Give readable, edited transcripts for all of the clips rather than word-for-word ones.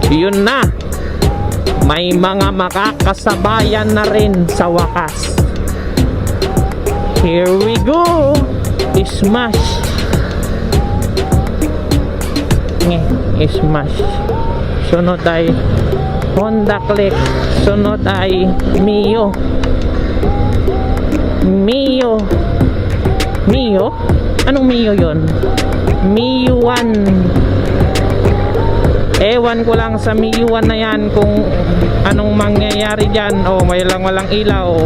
Yun na, may mga makakasabayan na rin sa wakas. Here we go. Smash. Smash. Sunod ay Honda Click. Sunod ay Mio. Anong Mio yon? Mio 1. Ewan ko lang sa Mio 1 na yan kung anong mangyayari dyan. Oh, may walang ilaw.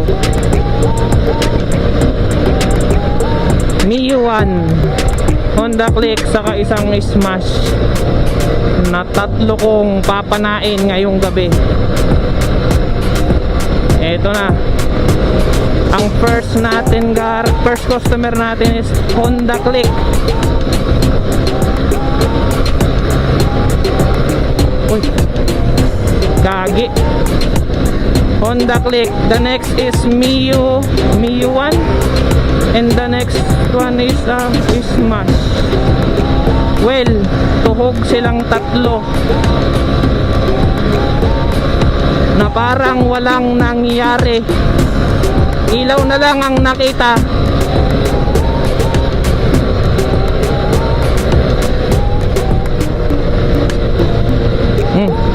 Mio 1, Honda Click, saka isang Smash na tatlo kong papanain ngayong gabi. Eto na. Ang first customer natin is Honda Click. Uy, kagi. Honda Click. The next is Mio 1. And the next one is Smash. Well, tuhog silang tatlo na parang walang nangyari. Ilaw na lang ang nakita.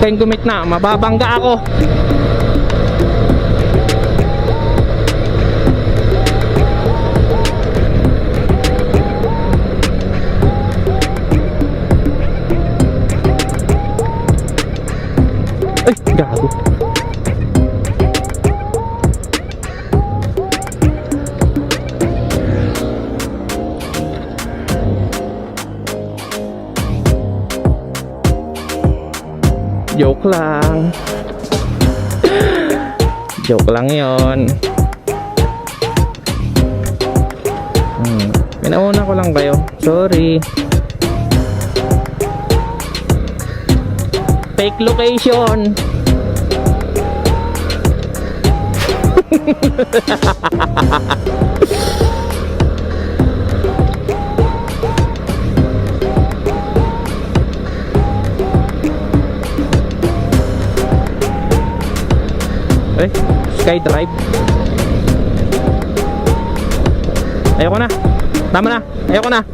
Kaya gumit na, mababangga ako. Ay, gago. Joke lang. Joke lang yon. Pinauna ko lang kayo. Sorry. Fake location. SkyDrive. Ayoko na. Tama na. Ayoko na.